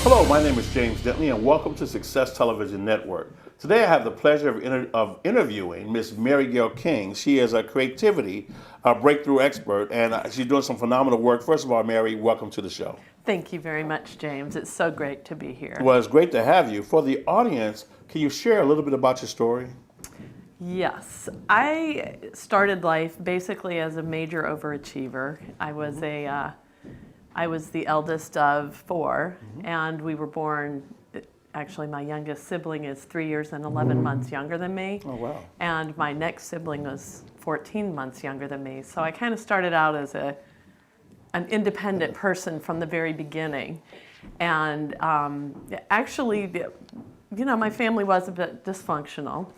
Hello, my name is James Dentley, and welcome to Success Television Network. Today I have the pleasure of interviewing Miss Mary-Gail King. She is a creativity breakthrough expert, and she's doing some phenomenal work. First of all, Mary, welcome to the show. Thank you very much, James. It's so great to be here. Well, it's great to have you. For the audience, can you share a little bit about your story? Yes, I started life basically as a major overachiever. I was the eldest of four, and we were born, actually my youngest sibling is 3 years and 11 months younger than me. Oh, wow. And my next sibling was 14 months younger than me. So I kind of started out as an independent person from the very beginning. And actually, you know, my family was a bit dysfunctional.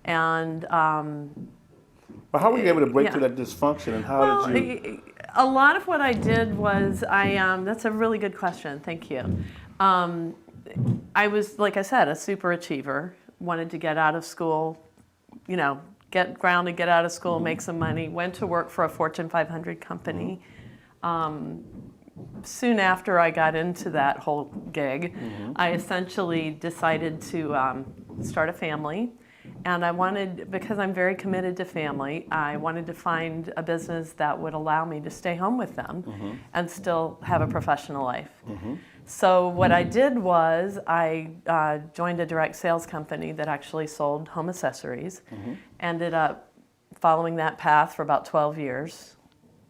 And Well, how were you able to break through that dysfunction, and how did you? A lot of what I did was that's a really good question. Thank you. I was, like I said, a super achiever. Wanted to get out of school, you know, get grounded, get out of school, make some money. Went to work for a Fortune 500 company. Soon after I got into that whole gig, I essentially decided to start a family. And I wanted, because I'm very committed to family, I wanted to find a business that would allow me to stay home with them and still have a professional life. So what I did was I joined a direct sales company that actually sold home accessories. Ended up following that path for about 12 years.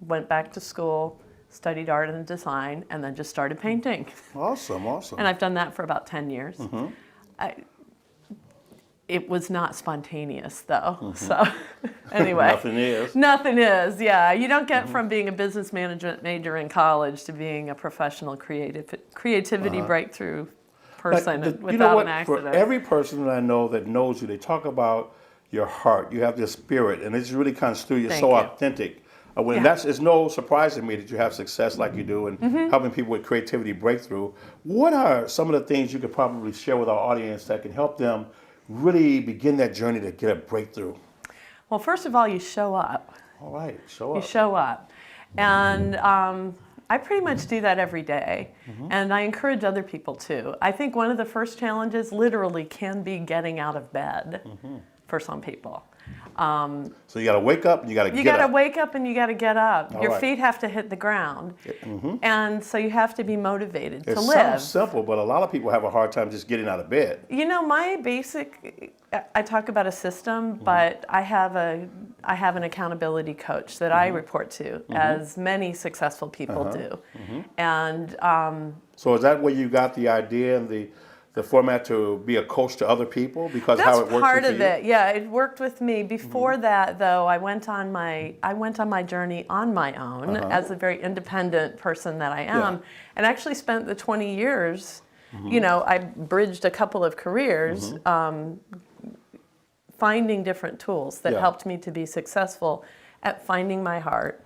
Went back to school, studied art and design, and then just started painting. Awesome, awesome. And I've done that for about 10 years. It was not spontaneous, though. So anyway. Nothing is. Nothing is, yeah. You don't get from being a business management major in college to being a professional creativity breakthrough person without you know what? an accident. For every person that I know that knows you, they talk about your heart. You have this spirit, and it's really kind of through you. Thank So you. authentic. It's no surprise to me that you have success like you do and helping people with creativity breakthrough. What are some of the things you could probably share with our audience that can help them really begin that journey to get a breakthrough? Well, first of all, you show up. All right, show up. You show up. And I pretty much do that every day. And I encourage other people too. I think one of the first challenges literally can be getting out of bed for some people. So you got to wake up and you got to get up. You got to wake up and you got to get up. All Your right. feet have to hit the ground. And so you have to be motivated to It live. sounds simple, but a lot of people have a hard time just getting out of bed. You know, I talk about a system, but I have an accountability coach that I report to, as many successful people do. And So is that where you got the idea and the format to be a coach to other people? Because that's how it works part with of you? it. Yeah, it worked with me. Before that, though, I went on my journey on my own as a very independent person that I am, and actually spent the 20 years. You know, I bridged a couple of careers, finding different tools that helped me to be successful at finding my heart,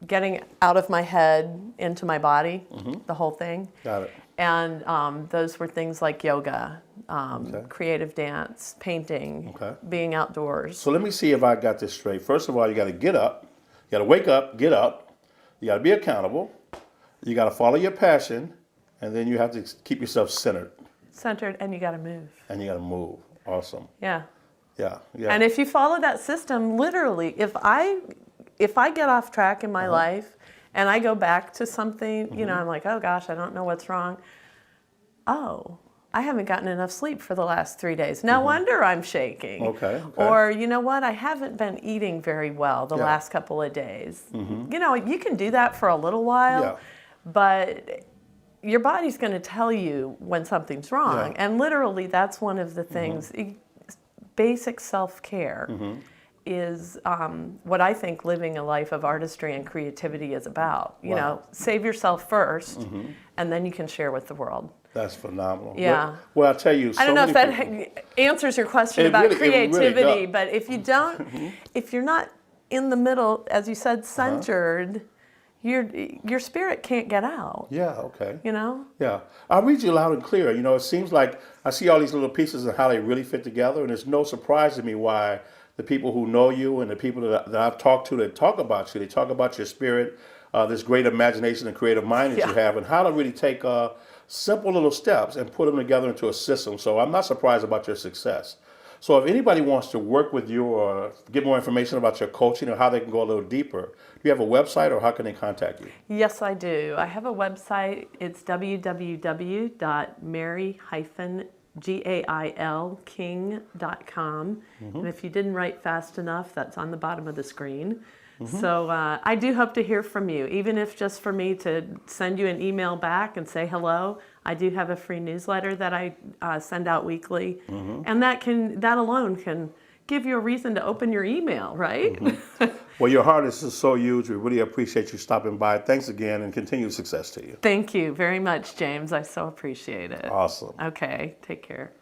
getting out of my head into my body, the whole thing. Got it. And those were things like yoga, creative dance, painting, being outdoors. So let me see if I got this straight. First of all, you got to get up. You got to wake up, get up. You got to be accountable. You got to follow your passion. And then you have to keep yourself centered. Centered, and you got to move. And you got to move. Awesome. Yeah. Yeah. And if you follow that system, literally, if I get off track in my life and I go back to something, you know, I'm like, oh gosh, I don't know what's wrong. Oh, I haven't gotten enough sleep for the last 3 days. No wonder I'm shaking. Okay. Or, you know what, I haven't been eating very well the last couple of days. You know, you can do that for a little while, but your body's going to tell you when something's wrong. And literally, that's one of the things, basic self-care is what I think living a life of artistry and creativity is about. You know, save yourself first, and then you can share with the world. That's phenomenal. Yeah. Well, I'll tell you, I don't know if that answers your question about creativity, but if you don't, if you're not in the middle, as you said, centered, your spirit can't get out. Yeah, okay. You know? Yeah. I'll read you loud and clear. You know, it seems like I see all these little pieces and how they really fit together, and it's no surprise to me why the people who know you and the people that I've talked to that talk about you, they talk about your spirit, this great imagination and creative mind that you have, and how to really take simple little steps and put them together into a system. So I'm not surprised about your success. So if anybody wants to work with you or get more information about your coaching or how they can go a little deeper, do you have a website or how can they contact you? Yes, I do. I have a website. It's www.mary-gailking.com. And if you didn't write fast enough, that's on the bottom of the screen. So I do hope to hear from you, even if just for me to send you an email back and say hello. I do have a free newsletter that I send out weekly, and that alone can give you a reason to open your email, right? Well, your heart is so huge. We really appreciate you stopping by. Thanks again, and continued success to you. Thank you very much, James. I so appreciate it. Awesome. Okay, take care.